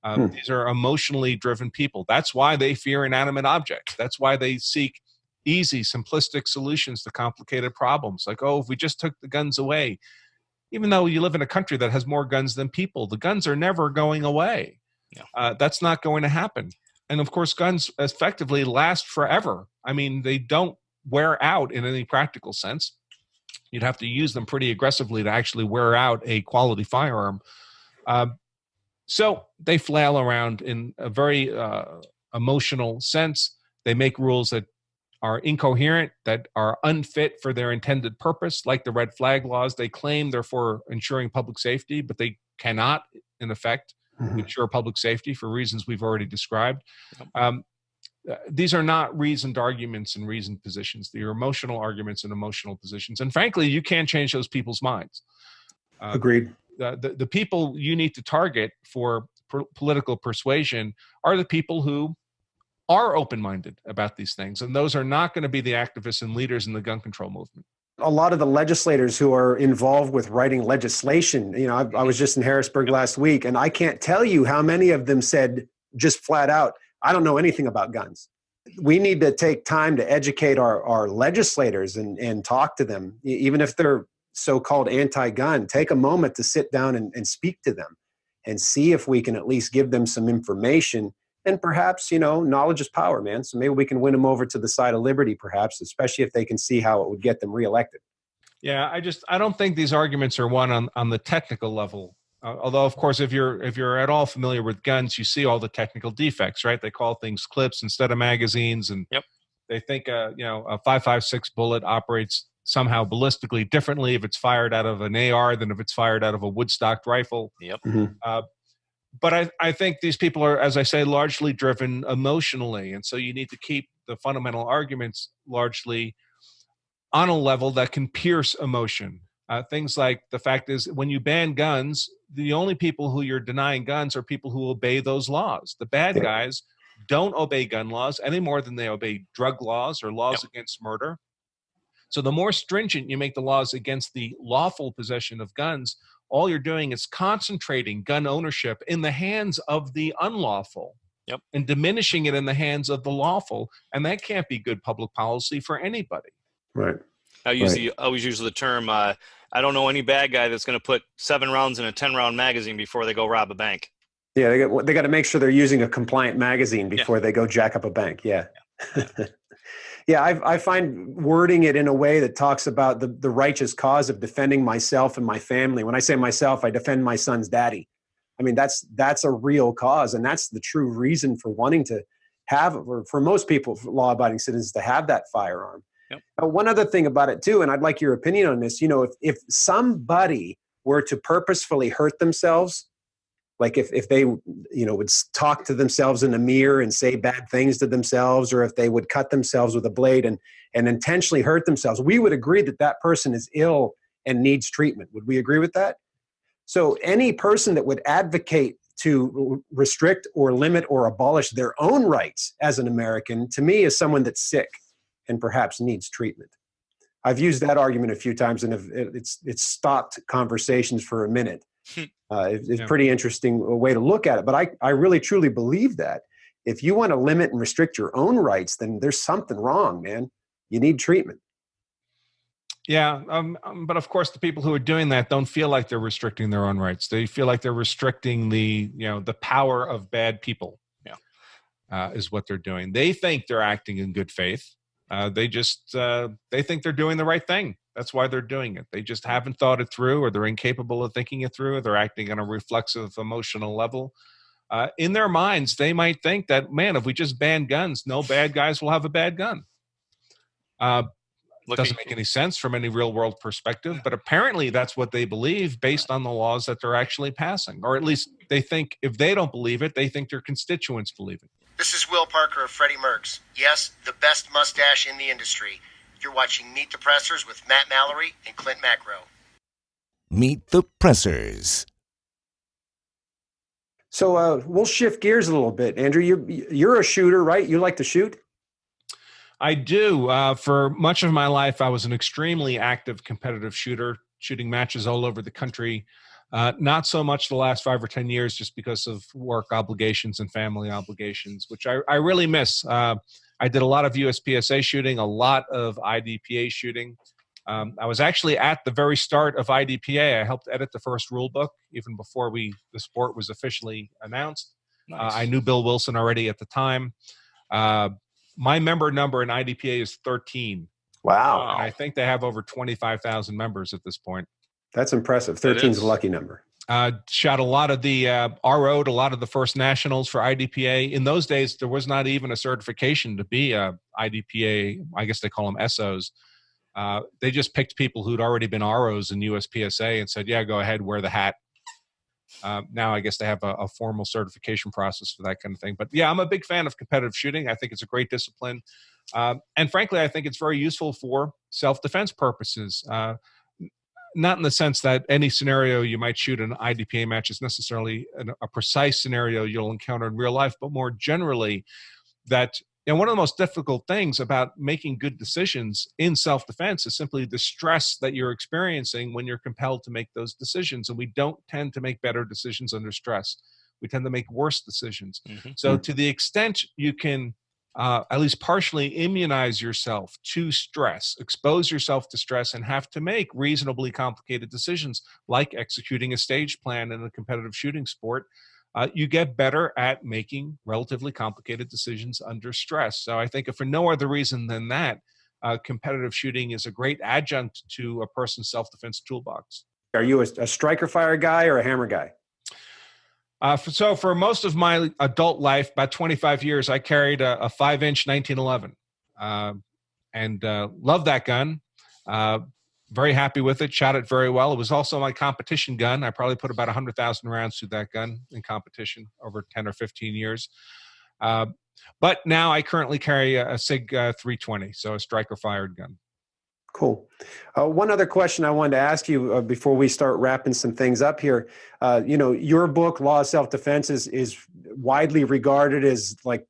These are emotionally driven people. That's why they fear inanimate objects. That's why they seek easy, simplistic solutions to complicated problems. Like, oh, if we just took the guns away. Even though you live in a country that has more guns than people, the guns are never going away. That's not going to happen. And of course, guns effectively last forever. I mean, they don't wear out in any practical sense. You'd have to use them pretty aggressively to actually wear out a quality firearm. So they flail around in a very emotional sense. They make rules that are incoherent, that are unfit for their intended purpose, like the red flag laws. They claim they're for ensuring public safety, but they cannot, in effect, ensure public safety for reasons we've already described. These are not reasoned arguments and reasoned positions. They are emotional arguments and emotional positions. And frankly, you can't change those people's minds. Agreed. The people you need to target for political persuasion are the people who are open-minded about these things. And those are not going to be the activists and leaders in the gun control movement. A lot of the legislators who are involved with writing legislation, I was just in Harrisburg last week, and I can't tell you how many of them said just flat out, I don't know anything about guns. We need to take time to educate our legislators and talk to them, even if they're so-called anti-gun. Take a moment to sit down and speak to them and see if we can at least give them some information. And perhaps, knowledge is power, man. So maybe we can win them over to the side of liberty, perhaps, especially if they can see how it would get them reelected. Yeah, I don't think these arguments are won on the technical level. Although, of course, if you're at all familiar with guns, you see all the technical defects, right? They call things clips instead of magazines, and they think a 5.56 bullet operates somehow ballistically differently if it's fired out of an AR than if it's fired out of a wood-stocked rifle. But I think these people are, as I say, largely driven emotionally. And so you need to keep the fundamental arguments largely on a level that can pierce emotion. Things like the fact is, when you ban guns, the only people who you're denying guns are people who obey those laws. The bad guys don't obey gun laws any more than they obey drug laws or laws against murder. So the more stringent you make the laws against the lawful possession of guns, all you're doing is concentrating gun ownership in the hands of the unlawful and diminishing it in the hands of the lawful. And that can't be good public policy for anybody. Right. I always use the term, I don't know any bad guy that's going to put 7 rounds in a 10-round magazine before they go rob a bank. Yeah, they got to make sure they're using a compliant magazine before they go jack up a bank. Yeah. I find wording it in a way that talks about the righteous cause of defending myself and my family. When I say myself, I defend my son's daddy. I mean, that's a real cause, and that's the true reason for wanting to have, or for most people, for law-abiding citizens, to have that firearm. Yep. One other thing about it too, and I'd like your opinion on this. If somebody were to purposefully hurt themselves, like if they would talk to themselves in the mirror and say bad things to themselves, or if they would cut themselves with a blade and intentionally hurt themselves, we would agree that that person is ill and needs treatment. Would we agree with that? So any person that would advocate to restrict or limit or abolish their own rights as an American, to me, is someone that's sick and perhaps needs treatment. I've used that argument a few times, and it's stopped conversations for a minute. It's pretty interesting way to look at it. But I really, truly believe that if you want to limit and restrict your own rights, then there's something wrong, man. You need treatment. Yeah, but of course, the people who are doing that don't feel like they're restricting their own rights. They feel like they're restricting the power of bad people. Is what they're doing. They think they're acting in good faith. They think they're doing the right thing. That's why they're doing it. They just haven't thought it through, or they're incapable of thinking it through. Or they're acting on a reflexive emotional level. In their minds, they might think that, man, if we just ban guns, no bad guys will have a bad gun. Doesn't make any sense from any real world perspective, but apparently that's what they believe based on the laws that they're actually passing. Or at least they think, if they don't believe it, they think their constituents believe it. This is Will Parker of Freddie Mercs. Yes, the best mustache in the industry. You're watching Meet the Pressers with Matt Mallory and Clint Macro. Meet the Pressers. So we'll shift gears a little bit. Andrew, you're a shooter, right? You like to shoot? I do. For much of my life, I was an extremely active competitive shooter, shooting matches all over the country. Not so much the last 5 or 10 years, just because of work obligations and family obligations, which I really miss. I did a lot of USPSA shooting, a lot of IDPA shooting. I was actually at the very start of IDPA. I helped edit the first rule book, even before the sport was officially announced. Nice. I knew Bill Wilson already at the time. My member number in IDPA is 13. Wow. And I think they have over 25,000 members at this point. That's impressive. 13 is a lucky number. Shot a lot of the RO'd, a lot of the first nationals for IDPA. In those days, there was not even a certification to be a IDPA. I guess they call them SOs. They just picked people who'd already been ROs in USPSA and said, yeah, go ahead, wear the hat. Now I guess they have a formal certification process for that kind of thing. But yeah, I'm a big fan of competitive shooting. I think it's a great discipline. And frankly, I think it's very useful for self-defense purposes. Not in the sense that any scenario you might shoot an IDPA match is necessarily a precise scenario you'll encounter in real life, but more generally that one of the most difficult things about making good decisions in self-defense is simply the stress that you're experiencing when you're compelled to make those decisions. And we don't tend to make better decisions under stress. We tend to make worse decisions. Mm-hmm. So to the extent you can at least partially immunize yourself to stress, expose yourself to stress, and have to make reasonably complicated decisions like executing a stage plan in a competitive shooting sport, you get better at making relatively complicated decisions under stress. So I think if for no other reason than that, competitive shooting is a great adjunct to a person's self-defense toolbox. Are you a striker fire guy or a hammer guy? So for most of my adult life, about 25 years, I carried a 5-inch 1911 and loved that gun. Very happy with it, shot it very well. It was also my competition gun. I probably put about 100,000 rounds through that gun in competition over 10 or 15 years. But now I currently carry a SIG 320, so a striker-fired gun. Cool. One other question I wanted to ask you before we start wrapping some things up here. Your book, Law of Self-Defense, is widely regarded as like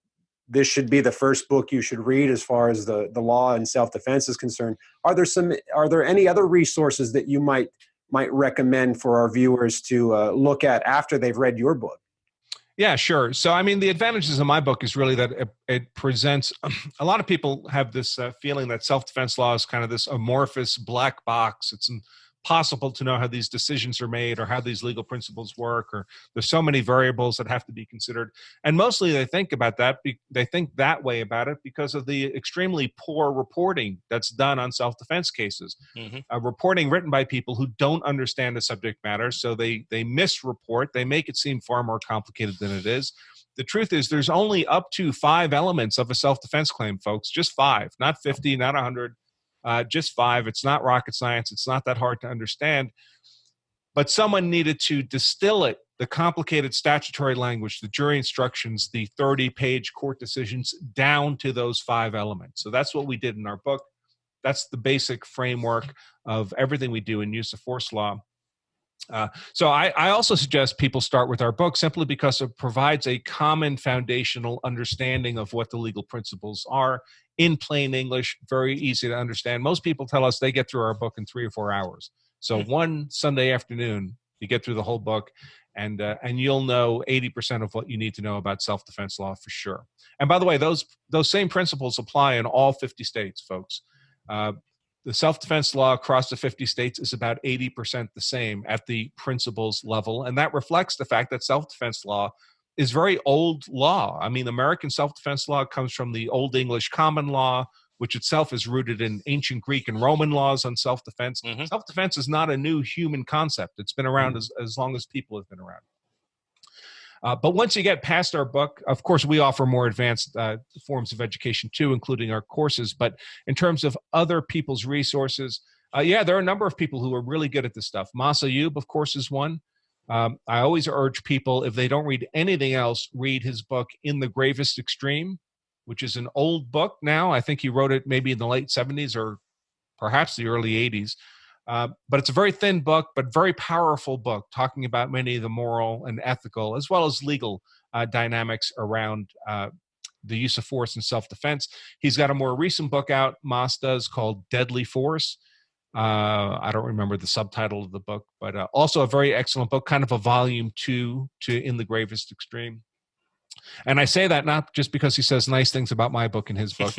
this should be the first book you should read as far as the law and self-defense is concerned. Are there any other resources that you might recommend for our viewers to look at after they've read your book? Yeah, sure. So, I mean, the advantages of my book is really that it presents a lot of people have this feeling that self-defense law is kind of this amorphous black box. It's possible to know how these decisions are made or how these legal principles work, or there's so many variables that have to be considered. And mostly they think about that. They think that way about it because of the extremely poor reporting that's done on self-defense cases. Reporting written by people who don't understand the subject matter. So they misreport. They make it seem far more complicated than it is. The truth is there's only up to 5 elements of a self-defense claim, folks. Just 5, not 50, not 100. Just 5. It's not rocket science. It's not that hard to understand. But someone needed to distill it, the complicated statutory language, the jury instructions, the 30-page court decisions, down to those 5 elements. So that's what we did in our book. That's the basic framework of everything we do in use of force law. So I also suggest people start with our book simply because it provides a common foundational understanding of what the legal principles are in plain English, very easy to understand. Most people tell us they get through our book in 3 or 4 hours. So one Sunday afternoon, you get through the whole book, and you'll know 80% of what you need to know about self-defense law for sure. And by the way, those same principles apply in all 50 states, folks. The self-defense law across the 50 states is about 80% the same at the principles level, and that reflects the fact that self-defense law is very old law. I mean, American self-defense law comes from the Old English common law, which itself is rooted in ancient Greek and Roman laws on self-defense. Self-defense is not a new human concept. It's been around as long as people have been around. But once you get past our book, of course, we offer more advanced forms of education too, including our courses. But in terms of other people's resources, there are a number of people who are really good at this stuff. Mas Ayub, of course, is one. I always urge people, if they don't read anything else, read his book, In the Gravest Extreme, which is an old book now. I think he wrote it maybe in the late 70s or perhaps the early 80s. But it's a very thin book, but very powerful book, talking about many of the moral and ethical, as well as legal dynamics around the use of force in self-defense. He's got a more recent book out, Mas does, called Deadly Force. I don't remember the subtitle of the book, but also a very excellent book, kind of a volume 2 to In the Gravest Extreme. And I say that not just because he says nice things about my book and his book.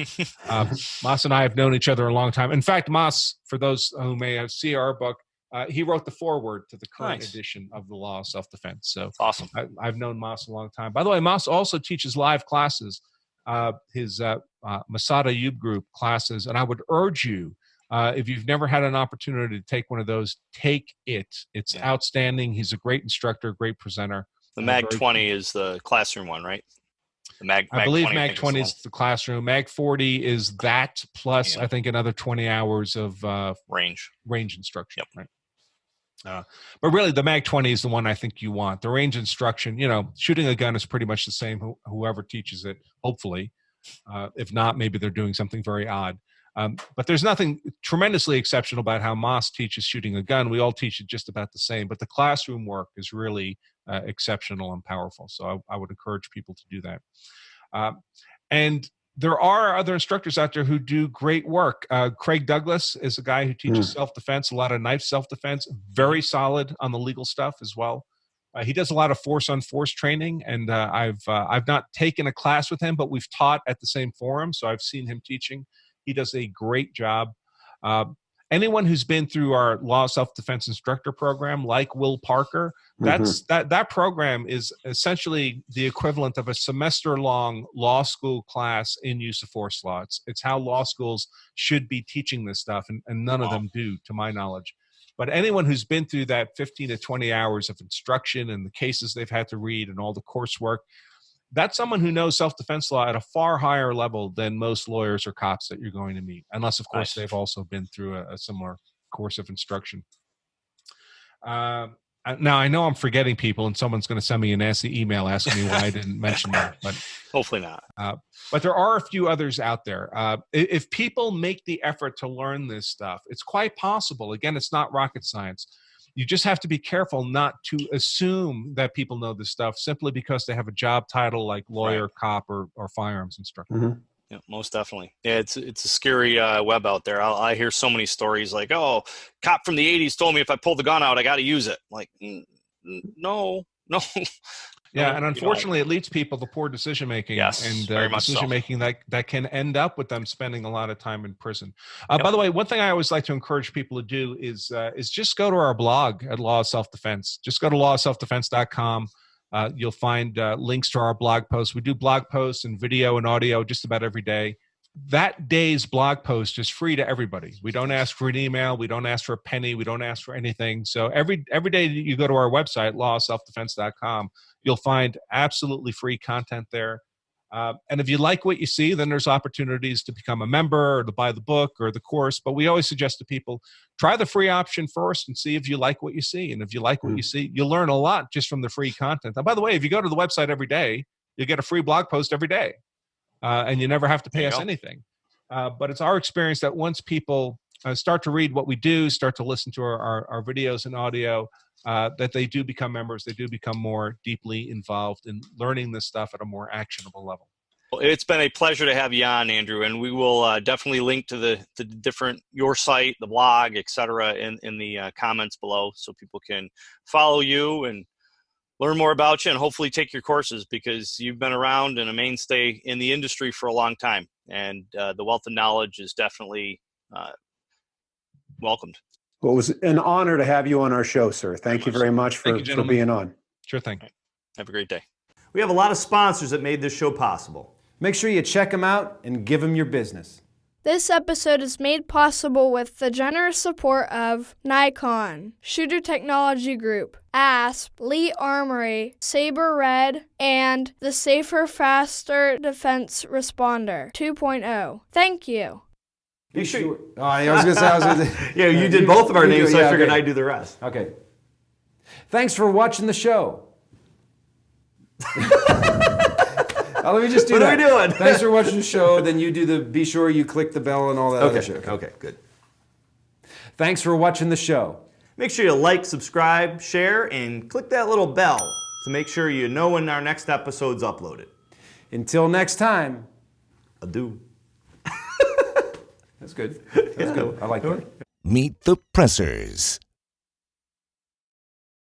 Mas and I have known each other a long time. In fact, Mas, for those who may see our book, he wrote the foreword to the current edition of the Law of Self-Defense. So awesome. I've known Mas a long time. By the way, Mas also teaches live classes, his Masada Ayub group classes. And I would urge you, if you've never had an opportunity to take one of those, take it. It's outstanding. He's a great instructor, great presenter. The Mag 20 is the classroom one, right? I believe Mag 20 is the classroom. Mag 40 is that plus, I think, another 20 hours of range instruction. Right. But really, the Mag 20 is the one I think you want. The range instruction, shooting a gun is pretty much the same, whoever teaches it, hopefully. If not, maybe they're doing something very odd. But there's nothing tremendously exceptional about how Mas teaches shooting a gun. We all teach it just about the same. But the classroom work is really exceptional and powerful. So I would encourage people to do that. And there are other instructors out there who do great work. Craig Douglas is a guy who teaches self-defense, a lot of knife self-defense, very solid on the legal stuff as well. He does a lot of force-on-force training, and I've not taken a class with him, but we've taught at the same forum, so I've seen him teaching. He does a great job. Anyone who's been through our Law of Self-Defense Instructor program, like Will Parker, that program is essentially the equivalent of a semester-long law school class in use of force law. It's how law schools should be teaching this stuff, and none of them do, to my knowledge. But anyone who's been through that 15 to 20 hours of instruction and the cases they've had to read and all the coursework, that's someone who knows self-defense law at a far higher level than most lawyers or cops that you're going to meet, unless, of course, they've also been through a similar course of instruction. Now, I know I'm forgetting people, and someone's going to send me a nasty email asking me why I didn't mention that. But hopefully not. But there are a few others out there. If people make the effort to learn this stuff, it's quite possible. Again, it's not rocket science. You just have to be careful not to assume that people know this stuff simply because they have a job title like lawyer, cop, or firearms instructor. Yeah, most definitely. Yeah, it's a scary web out there. I hear so many stories like, "Oh, cop from the '80s told me if I pull the gun out, I got to use it." Like, no. Yeah, and unfortunately, it leads people to poor decision making. Yes, and very much decision so. making that can end up with them spending a lot of time in prison. By the way, one thing I always like to encourage people to do is just go to our blog at Law of Self-Defense. Just go to lawofselfdefense.com. You'll find links to our blog posts. We do blog posts and video and audio just about every day. That day's blog post is free to everybody. We don't ask for an email. We don't ask for a penny. We don't ask for anything. So every day that you go to our website, lawofselfdefense.com, you'll find absolutely free content there. And if you like what you see, then there's opportunities to become a member or to buy the book or the course. But we always suggest to people, try the free option first and see if you like what you see. And if you like what you see, you'll learn a lot just from the free content. And by the way, if you go to the website every day, you'll get a free blog post every day. And you never have to pay us anything. But it's our experience that once people start to read what we do, start to listen to our videos and audio, that they do become members. They do become more deeply involved in learning this stuff at a more actionable level. Well, it's been a pleasure to have you on, Andrew, and we will definitely link to the different, your site, the blog, etc., in the comments below, so people can follow you and learn more about you and hopefully take your courses, because you've been around and a mainstay in the industry for a long time. And the wealth of knowledge is definitely welcomed. Well, it was an honor to have you on our show, sir. Thank you very much for being on. Sure thing. Have a great day. We have a lot of sponsors that made this show possible. Make sure you check them out and give them your business. This episode is made possible with the generous support of Nikon, Shooter Technology Group, ASP, Lee Armory, Saber Red, and the Safer, Faster Defense Responder 2.0. Thank you. You sure? I was going to say, Yeah, you did both of our names, so I figured I'd do the rest. Okay. Thanks for watching the show. Let me just do that. What are we doing? Thanks for watching the show. Then you do be sure you click the bell and all that other shit. Okay, good. Thanks for watching the show. Make sure you like, subscribe, share, and click that little bell to make sure you know when our next episode's uploaded. Until next time. Adieu. That's good. That's good. I like that. Meet the Pressers.